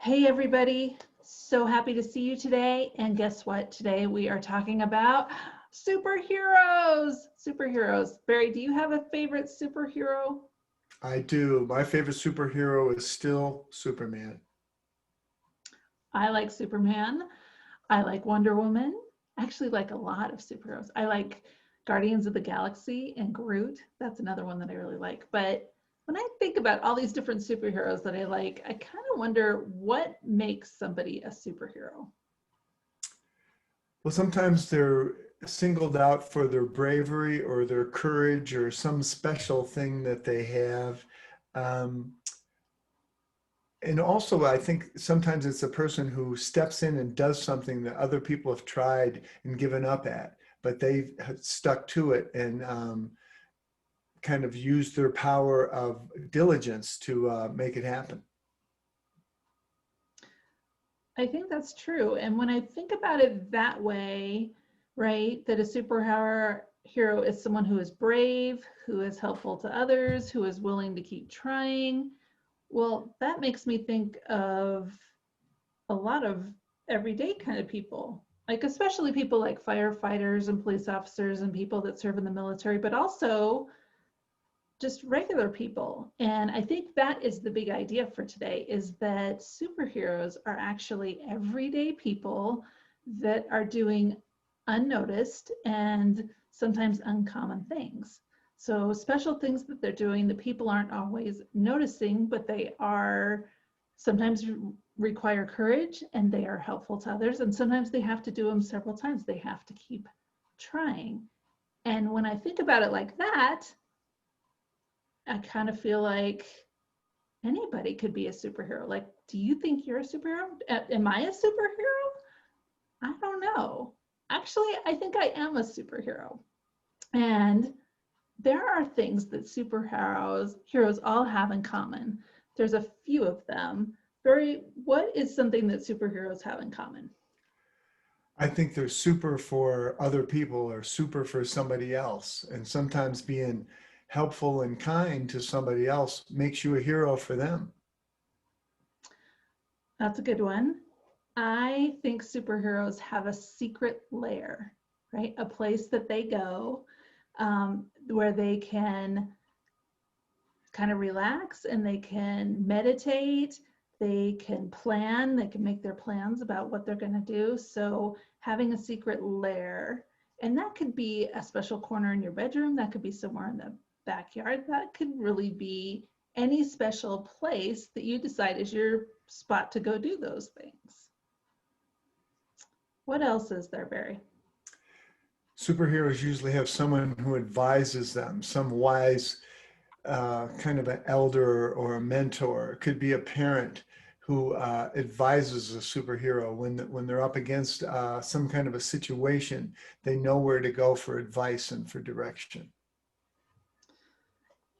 Hey everybody, so happy to see you today. And guess what? Today we are talking about superheroes. Superheroes. Barry, do you have a favorite superhero? I do. My favorite superhero is still Superman. I like Superman. I like Wonder Woman. I actually like a lot of superheroes. I like Guardians of the Galaxy and Groot. That's another one that I really like. But when I think about all these different superheroes that I like, I kind of wonder what makes somebody a superhero. Well, sometimes they're singled out for their bravery or their courage or some special thing that they have. Um, and also, I think sometimes it's a person who steps in and does something that other people have tried and given up at, but they've stuck to it and kind of used their power of diligence to make it happen. I think that's true. And when I think about it that way, right, that a superpower hero is someone who is brave, who is helpful to others, who is willing to keep trying, well, that makes me think of a lot of everyday kind of people, like especially people like firefighters and police officers and people that serve in the military, but also just regular people. And I think that is the big idea for today, is that superheroes are actually everyday people that are doing unnoticed and sometimes uncommon things. So special things that they're doing that people aren't always noticing, but they are sometimes require courage and they are helpful to others. And sometimes they have to do them several times. They have to keep trying. And when I think about it like that, I kind of feel like anybody could be a superhero. Like, do you think you're a superhero? Am I a superhero? I don't know. Actually, I think I am a superhero. And there are things that heroes all have in common. There's a few of them. Barry, what is something that superheroes have in common? I think they're super for other people or super for somebody else. And sometimes being helpful and kind to somebody else makes you a hero for them. That's a good one. I think superheroes have a secret lair, right? A place that they go where they can kind of relax and they can meditate, they can plan, they can make their plans about what they're going to do. So having a secret lair, and that could be a special corner in your bedroom, that could be somewhere in the backyard, that could really be any special place that you decide is your spot to go do those things. What else is there, Barry? Superheroes usually have someone who advises them, some wise kind of an elder or a mentor. It could be a parent who advises a superhero when they're up against some kind of a situation. They know where to go for advice and for direction.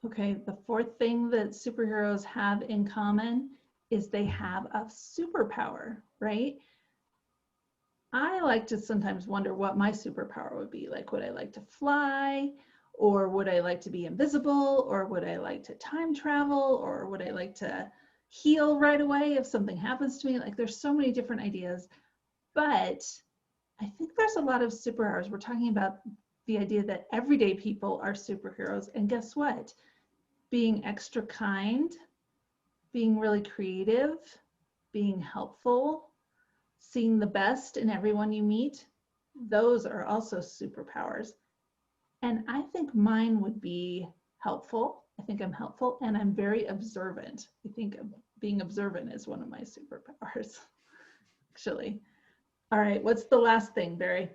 Okay, the fourth thing that superheroes have in common is they have a superpower, right? I like to sometimes wonder what my superpower would be. Like, would I like to fly? Or would I like to be invisible? Or would I like to time travel? Or would I like to heal right away if something happens to me? Like, there's so many different ideas. But I think there's a lot of superheroes. We're talking about the idea that everyday people are superheroes. And guess what? Being extra kind, being really creative, being helpful, seeing the best in everyone you meet, those are also superpowers. And I think mine would be helpful. I think I'm helpful and I'm very observant. I think being observant is one of my superpowers, actually. All right, what's the last thing, Barry?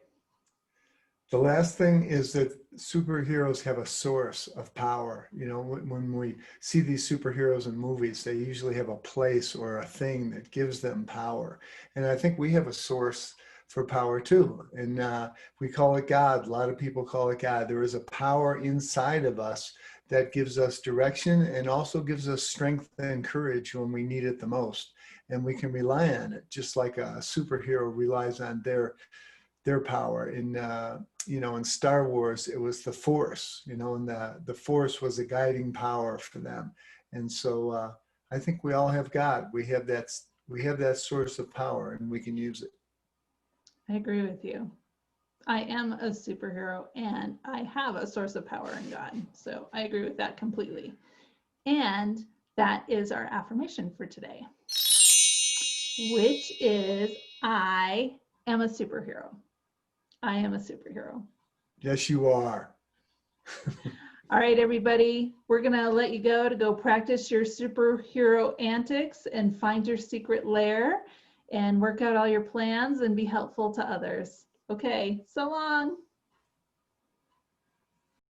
The last thing is that superheroes have a source of power. You know, when we see these superheroes in movies, they usually have a place or a thing that gives them power. And I think we have a source for power too. And we call it God. A lot of people call it God. There is a power inside of us that gives us direction and also gives us strength and courage when we need it the most. And we can rely on it, just like a superhero relies on their power. In Star Wars, it was the Force, and the Force was a guiding power for them. And so I think we all have God. We have We have that source of power and we can use it. I agree with you. I am a superhero and I have a source of power in God. So I agree with that completely. And that is our affirmation for today, which is I am a superhero. I am a superhero. Yes, you are. All right, everybody, we're going to let you go to go practice your superhero antics and find your secret lair and work out all your plans and be helpful to others. Okay, so long.